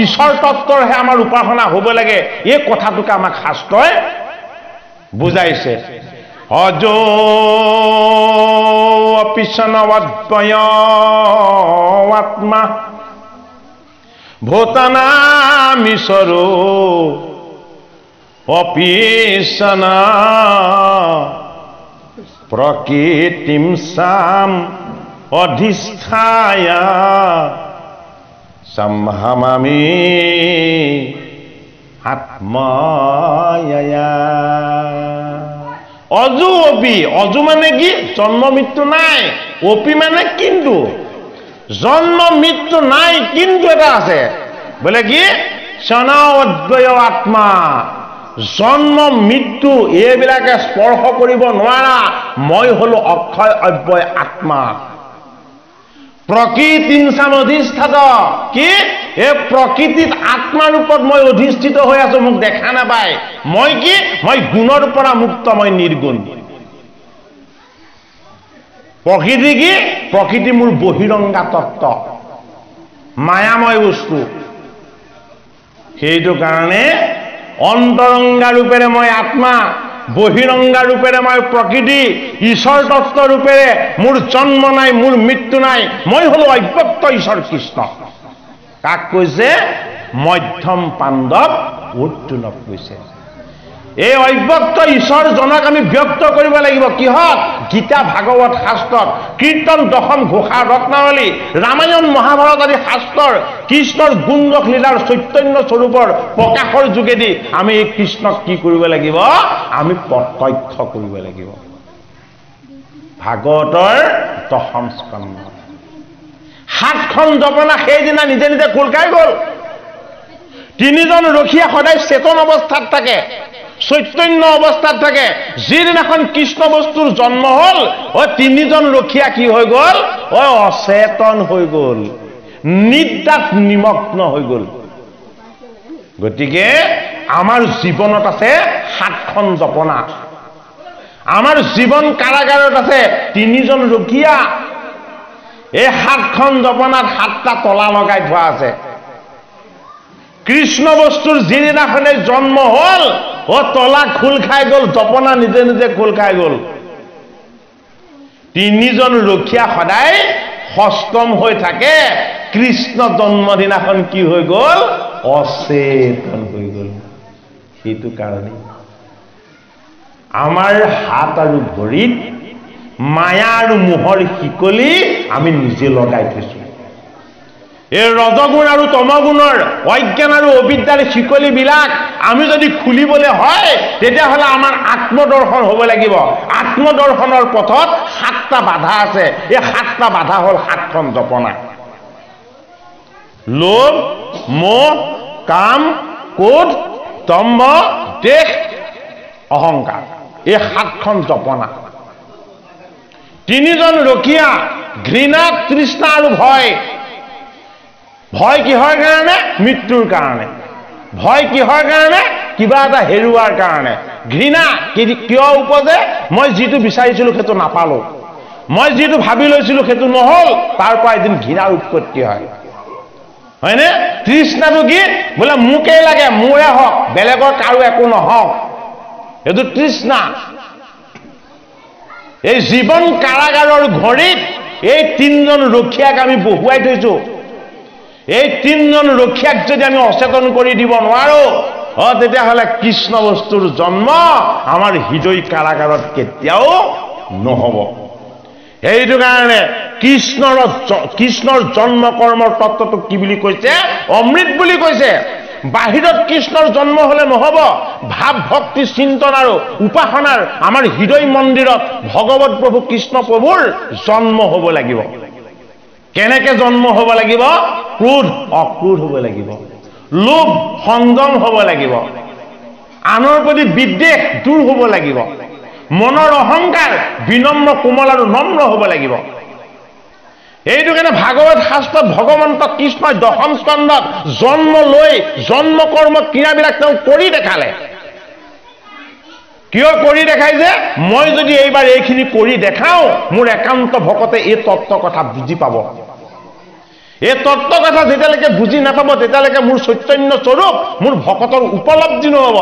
ঈশ্বৰ তত্ত্বৰহে আমাৰ উপাসনা হ'ব লাগে, এই কথাটোকে আমাক শাস্ত্ৰই বুজাইছে। অজো অপিশনৱদ্বয় আত্মা ভূতানামীশ্বৰো অপিশনা প্ৰকৃতিম সাম অধিষ্ঠায় সম্ভমামি আত্ময়া। অজু অপি, অজু মানে কি? জন্ম মৃত্যু নাই। অপি মানে কিন্তু। জন্ম মৃত্যু নাই, কিন্তু এটা আছে, বোলে কি? সনাঅদ্বয় আত্মা। জন্ম মৃত্যু এইবিলাকে স্পৰ্শ কৰিব নোৱাৰা মই হলো অক্ষয় অব্যয় আত্মা। প্ৰকৃতিম সাম অধিষ্ঠাত, কি? এই প্ৰকৃতিত আত্মা ৰূপত মই অধিষ্ঠিত হৈ আছো, মোক দেখা নাপায়। মই কি? মই গুণৰ পৰা মুক্ত, মই নিৰ্গুণ। প্ৰকৃতি কি? প্ৰকৃতি মোৰ বহিৰংগা তত্ত্ব, মায়াময় বস্তু। সেইটো কাৰণে অন্তৰংগা ৰূপেৰে মই আত্মা, বহিৰংগা ৰূপেৰে মই প্ৰকৃতি, ঈশ্বৰ তত্ত্ব ৰূপেৰে মোৰ জন্ম নাই, মোৰ মৃত্যু নাই। মই হলো অব্যক্ত ঈশ্বৰ কৃষ্ণ। কাক কৈছে? মধ্যম পাণ্ডৱ অৰ্জুনক কৈছে। এই অব্যক্ত ঈশ্বৰজনক আমি ব্যক্ত কৰিব লাগিব। কিহত? গীতা ভাগৱত শাস্ত্ৰত, কীৰ্তন দশম ঘোষা ৰত্নাৱলী, ৰামায়ণ মহাভাৰত আদি শাস্ত্ৰৰ কৃষ্ণৰ গুণদোষ লীলাৰ চৈতন্য স্বৰূপৰ প্ৰকাশৰ যোগেদি আমি এই কৃষ্ণক কি কৰিব লাগিব? আমি প্ৰত্যক্ষ কৰিব লাগিব। ভাগৱতৰ দশম স্কন্ধ 7খন জপনা সেইদিনা নিজে নিজে খোল খাই গ'ল। 3জন ৰখীয়া সদায় চেতন অৱস্থাত থাকে, চৈতন্য অৱস্থাত থাকে। যিদিনাখন কৃষ্ণ বস্তুৰ জন্ম হল, 3জন ৰখীয়া কি হৈ গ'ল? অচেতন হৈ গ'ল, নিদ্ৰাত নিমগ্ন হৈ গ'ল। গতিকে আমাৰ জীৱনত আছে 7খন জপনা। আমাৰ জীৱন কাৰাগাৰত আছে 3জন ৰখীয়া। এই 7খন জপনাত 7টা তলা লগাই থোৱা আছে। কৃষ্ণ বস্তুৰ যিদিনাখনে জন্ম হল, তলা খোল খাই গ'ল, জপনা নিজে নিজে খোল খাই গ'ল। 3জন ৰখীয়া সদায় সষ্টম হৈ থাকে। কৃষ্ণ জন্মদিনাখন কি হৈ গ'ল? অচেতন হৈ গ'ল। সেইটো কাৰণে আমাৰ হাত আৰু ভৰিত মায়া আৰু মোহৰ শিকলি আমি নিজে লগাই থৈছো। এই ৰজগুণ আৰু তমগুণৰ অজ্ঞান আৰু অবিদ্যাৰ শিকলিবিলাক আমি যদি খুলিবলৈ হয়, তেতিয়াহ'লে আমাৰ আত্মদৰ্শন হ'ব লাগিব। আত্মদৰ্শনৰ পথত 7টা বাধা আছে। এই 7টা বাধা হ'ল 7খন জপনা। লোভ, মোহ, কাম, ক্ৰোধ, দম্ভ, দেশ, অহংকাৰ। এই 7খন জপনা। 3জন ৰখীয়া ঘৃণা, তৃষ্ণা আৰু ভয়। ভয় কিহৰ কাৰণে? মৃত্যুৰ কাৰণে। ভয় কিহৰ কাৰণে? কিবা এটা হেৰুৱাৰ কাৰণে। ঘৃণা কিয় উপজে? মই যিটো বিচাৰিছিলো সেইটো নাপালো, মই যিটো ভাবি লৈছিলো সেইটো নহল, তাৰ পৰা এদিন ঘৃণাৰ উৎপত্তি হয়, হয়নে? তৃষ্ণাটো কি? বোলে মোকেই লাগে, মোৰে হওক, বেলেগৰ কাৰো একো নহওক, এইটো তৃষ্ণা। এই জীৱন কাৰাগাৰৰ ঘড়ীত এই 3জন ৰখীয়াক আমি বহুৱাই থৈছো। এই 3জন ৰখীয়াক যদি আমি অচেতন কৰি দিব নোৱাৰো, তেতিয়াহ'লে কৃষ্ণ বস্তুৰ জন্ম আমাৰ হৃদয় কাৰাগাৰত কেতিয়াও নহ'ব। সেইটো কাৰণে কৃষ্ণৰ জন্ম কৰ্মৰ তত্ত্বটোক কি বুলি কৈছে? অমৃত বুলি কৈছে। বাহিৰত কৃষ্ণৰ জন্ম হলে নহ'ব। ভাৱ ভক্তি চিন্তন আৰু উপাসনাৰ আমাৰ হৃদয় মন্দিৰত ভগৱত প্ৰভু কৃষ্ণ প্ৰভুৰ জন্ম হ'ব লাগিব। কেনেকে জন্ম হ'ব লাগিব? ক্ৰোধ অক্ৰোধ হ'ব লাগিব, লোভ সংযম হ'ব লাগিব, আনৰ প্ৰতি বিদ্বেষ দূৰ হ'ব লাগিব, মনৰ অহংকাৰ বিনম্ৰ কোমল আৰু নম্ৰ হ'ব লাগিব। এইটো কাৰণে ভাগৱত শাস্ত্ৰত ভগৱন্ত কৃষ্ণই দশম স্কন্ধত জন্ম লৈ জন্ম কৰ্ম ক্ৰিয়াবিলাক তেওঁ কৰি দেখালে। কিয় কৰি দেখাই? যে মই যদি এইবাৰ এইখিনি কৰি দেখাও, মোৰ একান্ত ভকতে এই তত্ত্ব কথা বুজি পাব। এই তত্ত্ব কথা যেতিয়ালৈকে বুজি নাপাব তেতিয়ালৈকে মোৰ চৈতন্য স্বৰূপ মোৰ ভকতৰ উপলব্ধি নহব।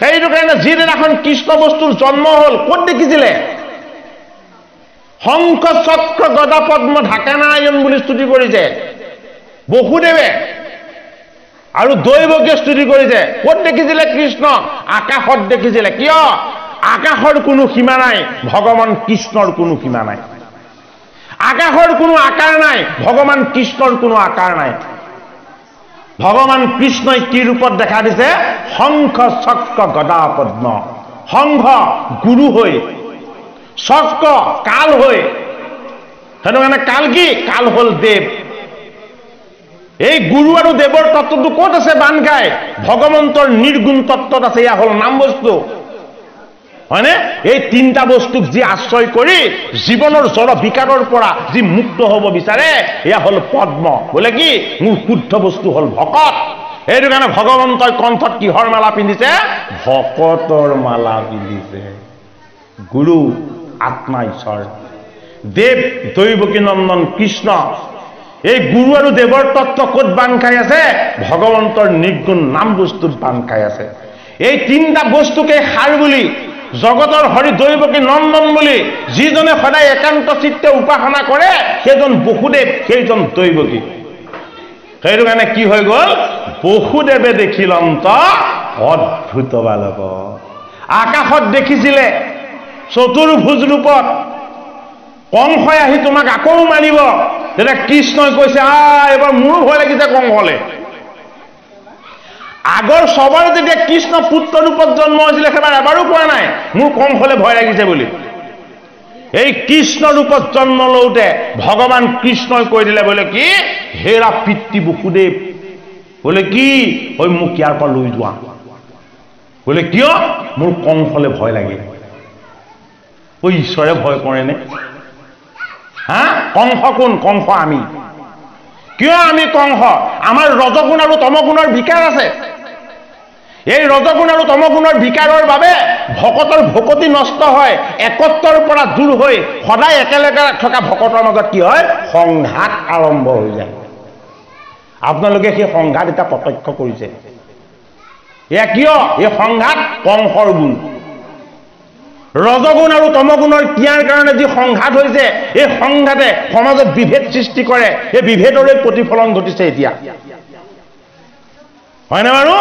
সেইটো কাৰণে যিদিনাখন কৃষ্ণ বস্তুৰ জন্ম হ'ল ক'ত দেখিছিলে? শংখ চক্ৰ গদা পদ্ম ঢাকা নাৰায়ণ বুলি স্তুতি কৰিছে বসুদেৱে, আৰু দৈৱকীয়ে স্তুতি কৰিছে। ক'ত দেখিছিলে কৃষ্ণ? আকাশত দেখিছিলে। কিয়? আকাশৰ কোনো সীমা নাই, ভগৱান কৃষ্ণৰ কোনো সীমা নাই। আকাশৰ কোনো আকাৰ নাই, ভগৱান কৃষ্ণৰ কোনো আকাৰ নাই। ভগৱান কৃষ্ণই কি ৰূপত দেখা দিছে? শংখ চক্ৰ গদা পদ্ম। শংখ গুৰু হৈ, চক্ৰ কাল হৈ। সেইটো কাৰণে কাল কি? কাল হ'ল দেৱ। এই গুৰু আৰু দেৱৰ তত্ত্বটো ক'ত আছে বান খাই? ভগৱন্তৰ নিৰ্গুণ তত্ত্বত আছে। এয়া হ'ল নাম বস্তু, হয়নে? এই তিনিটা বস্তুক যি আশ্ৰয় কৰি জীৱনৰ জড় বিকাৰৰ পৰা যি মুক্ত হ'ব বিচাৰে, এয়া হ'ল পদ্ম। বোলে কি? মোৰ শুদ্ধ বস্তু হ'ল ভকত। সেইটো কাৰণে ভগৱন্তই কণ্ঠত কিহৰ মালা পিন্ধিছে? ভকতৰ মালা পিন্ধিছে। গুৰু আত্মা ঈশ্বৰ, দেৱ দৈৱকী নন্দন কৃষ্ণ। এই গুৰু আৰু দেৱৰ তত্ত্ব ক'ত বান্ধ খাই আছে? ভগৱন্তৰ নিৰ্গুণ নাম বস্তুত বান্ধ খাই আছে। এই তিনিটা বস্তুকে সাৰ বুলি, জগতৰ হৰি দৈৱকী নন্দন বুলি যিজনে সদায় একান্ত চিত্তে উপাসনা কৰে, সেইজন বসুদেৱ, সেইজন দৈৱকী। সেইটো কাৰণে কি হৈ গ'ল? বসুদেৱে দেখিল অন্ত অদ্ভুত বালক। আকাশত দেখিছিলে চতুৰ্ভুজ ৰূপত, কংসই আহি তোমাক আকৌ মাৰিব। তেতিয়া কৃষ্ণই কৈছে, এবাৰ মোৰো ভয় লাগিছে কংসলে। আগৰ সবাৰ যেতিয়া কৃষ্ণ পুত্ৰ ৰূপত জন্ম হৈছিলে সেইবাৰ এবাৰো কোৱা নাই মোৰ কংসলে ভয় লাগিছে বুলি। এই কৃষ্ণ ৰূপত জন্ম লওঁতে ভগৱান কৃষ্ণই কৈ দিলে, বোলে কি? হেৰা পিতৃ বসুদেৱ, বোলে কি? ঐ মোক ইয়াৰ পৰা লৈ যোৱা। বোলে কিয়? মোৰ কংসলে ভয় লাগে। ঐ ঈশ্বৰে ভয় কৰেনে? কংস কোন? কংস আমি। কিয় আমি কংস? আমাৰ ৰজগুণ আৰু তমগুণৰ বিকাৰ আছে। এই ৰজগুণ আৰু তমগুণৰ বিকাৰৰ বাবে ভকতৰ ভকতি নষ্ট হয়, একত্ৰৰ পৰা দূৰ হৈ সদায় একেলগে থকা ভকতৰ মাজত কি হয়? সংঘাত আৰম্ভ হৈ যায়। আপোনালোকে সেই সংঘাত এটা প্ৰত্যক্ষ কৰিছে। এয়া কিয়? এই সংঘাত কংসৰ গুণ। ৰজগুণ আৰু তমগুণৰ ক্ৰিয়াৰ কাৰণে যি সংঘাত হৈছে, এই সংঘাতে সমাজত বিভেদ সৃষ্টি কৰে। এই বিভেদৰে প্ৰতিফলন ঘটিছে এতিয়া, হয়নে বাৰু?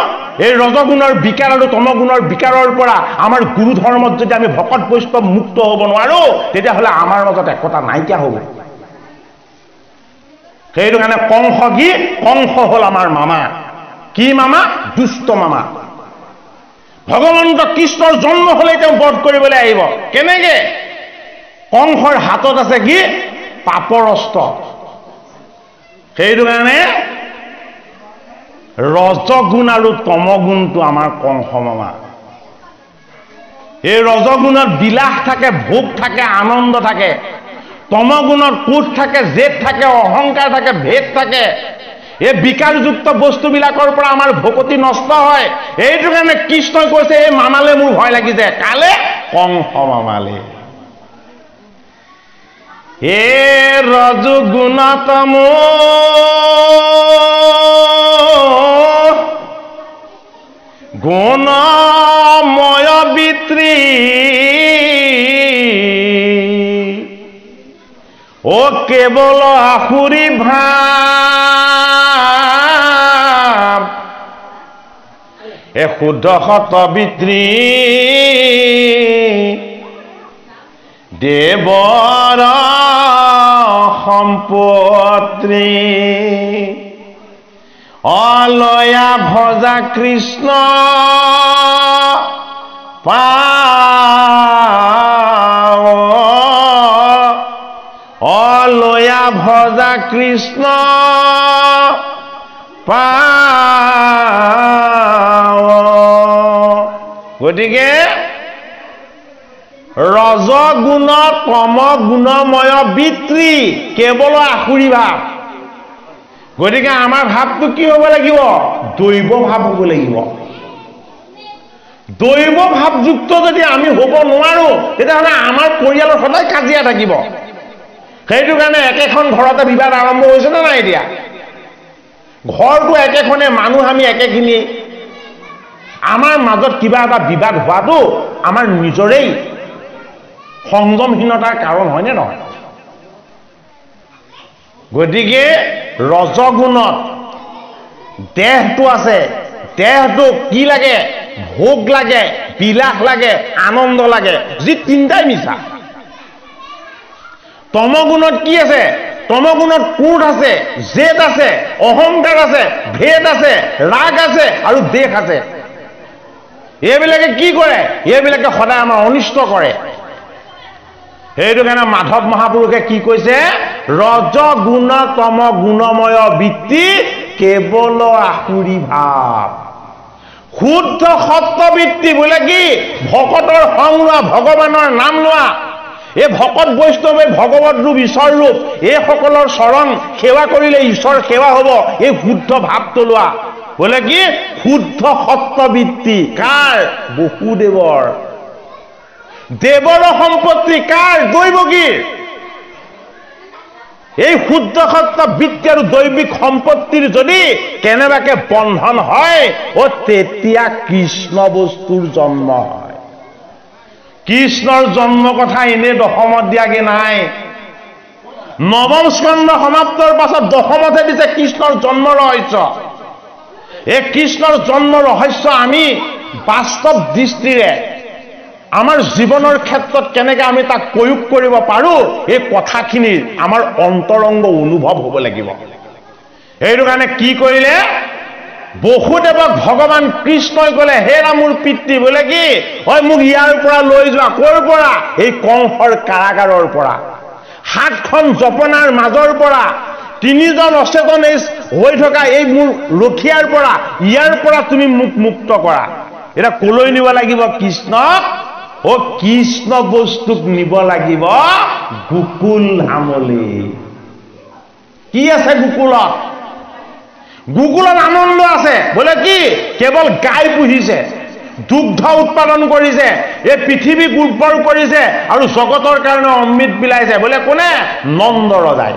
এই ৰজগুণৰ বিকাৰ আৰু তমগুণৰ বিকাৰৰ পৰা আমাৰ গুৰু ধৰ্মত যদি আমি ভকত বৈষ্ণৱ মুক্ত হ'ব নোৱাৰো, তেতিয়াহ'লে আমাৰ মাজত একতা নাইকিয়া হ'ব। সেইটো কাৰণে কংস কি? কংস হ'ল আমাৰ মামা। কি মামা? দুষ্ট মামা। ভগৱন্ত কৃষ্ণৰ জন্ম হলে তেওঁ বধ কৰিবলৈ আহিব। কেনেকে? কংসৰ হাতত আছে কি? পাপৰ অস্ত্ৰ। সেইটো কাৰণে ৰজগুণ আৰু তমগুণটো আমাৰ কংস মামা। এই ৰজগুণত বিলাস থাকে, ভোগ থাকে, আনন্দ থাকে। তমগুণত ক্ৰোধ থাকে, জেদ থাকে, অহংকাৰ থাকে, ভেদ থাকে। এই বিকাৰযুক্ত বস্তুবিলাকৰ পৰা আমাৰ ভকতি নষ্ট হয়। এইটো কাৰণে কৃষ্ণই কৈছে, এই মামালে মোৰ ভয় লাগিছে। কালে? কংস মামালে। এ ৰজগুণতম গুণময় বিত্ৰী, ও কেৱল আসুৰী ভাৱ, এ শুদ্ধ সত বিত্ৰী, দেৱৰ সম্পত্তি, অলয়া ভজা কৃষ্ণ পাৱ, অলয়া ভজা কৃষ্ণ পাৱ। গতিকে ৰজগুণ তম গুণময় বিত্ৰী, কেৱল আসুৰী ভাৱ। গতিকে আমাৰ ভাৱটো কি হ'ব লাগিব? দৈৱ ভাৱ হ'ব লাগিব। দৈৱ ভাৱযুক্ত যদি আমি হ'ব নোৱাৰো, তেতিয়াহ'লে আমাৰ পৰিয়ালৰ সদায় কাজিয়া থাকিব। সেইটো কাৰণে একেখন ঘৰতে বিবাদ আৰম্ভ হৈছে নে নাই এতিয়া ঘৰটো একেখনে মানুহ আমি একেখিনি আমাৰ মাজত কিবা এটা বিবাদ হোৱাটো আমাৰ নিজৰেই সংযমহীনতাৰ কাৰণ হয়নে নহয় গতিকে ৰজগুণত দেহটো আছে দেহটো কি লাগে ভোগ লাগে বিলাস লাগে আনন্দ লাগে যি তিনটাই মিছা তমগুণত কি আছে তমগুণত ক্ৰোধ আছে জেদ আছে অহংকাৰ আছে ভেদ আছে ৰাগ আছে আৰু দেশ আছে এইবিলাকে কি কৰে এইবিলাকে সদায় আমাৰ অনিষ্ট কৰে সেইটো কাৰণে মাধৱ মহাপুৰুষে কি কৈছে ৰজগুণ তম গুণময় বৃত্তি কেৱল আসুৰী ভাৱ শুদ্ধ সত্ত্ববৃত্তি বোলে কি ভকতৰ সং লোৱা ভগৱানৰ নাম লোৱা এই ভকত বৈষ্ণৱে ভগৱত ৰূপ ঈশ্বৰ ৰূপ এইসকলৰ চৰণ সেৱা কৰিলে ঈশ্বৰ সেৱা হ'ব এই শুদ্ধ ভাৱটো লোৱা বোলে কি শুদ্ধ সত্ত্ববৃত্তি কাৰ বসুদেৱৰ দেৱৰ সম্পত্তি কাৰ দৈৱকীৰ এই শুদ্ধ সত্ত্ববৃত্তি আৰু দৈবিক সম্পত্তিৰ যদি কেনেবাকে বন্ধন হয় তেতিয়া কৃষ্ণ বস্তুৰ জন্ম হয় কৃষ্ণৰ জন্ম কথা এনে দশমত দিয়াগে নাই নৱম স্কন্ধ সমাপ্তৰ পাছত দশমতহে দিছে কৃষ্ণৰ জন্ম ৰহস্য এই কৃষ্ণৰ জন্ম ৰহস্য আমি বাস্তৱ দৃষ্টিৰে আমাৰ জীৱনৰ ক্ষেত্ৰত কেনেকৈ আমি তাক প্ৰয়োগ কৰিব পাৰোঁ এই কথাখিনিৰ আমাৰ অন্তৰংগ অনুভৱ হ'ব লাগিব এইটো কাৰণে কি কৰিলে বসুদেৱক ভগৱান কৃষ্ণই ক'লে হেৰা মোৰ পিতৃ বোলে কি হয় মোক ইয়াৰ পৰা লৈ যোৱা ক'ৰ পৰা এই কংসৰ কাৰাগাৰৰ পৰা 7খন জপনাৰ মাজৰ পৰা 3জন অচেতন হৈ থকা এই মোৰ ৰখিয়াৰ পৰা ইয়াৰ পৰা তুমি মোক মুক্ত কৰা এটা কলৈ নিব লাগিব কৃষ্ণক কৃষ্ণ বস্তুক নিব লাগিব গোকুল ধামলৈ কি আছে গোকুলত গোকুলত আনন্দ আছে বোলে কি কেৱল গাই পুহিছে দুগ্ধ উৎপাদন কৰিছে এই পৃথিৱীক উৰ্বৰ কৰিছে আৰু জগতৰ কাৰণে অমৃত বিলাইছে বোলে কোনে নন্দ ৰজাই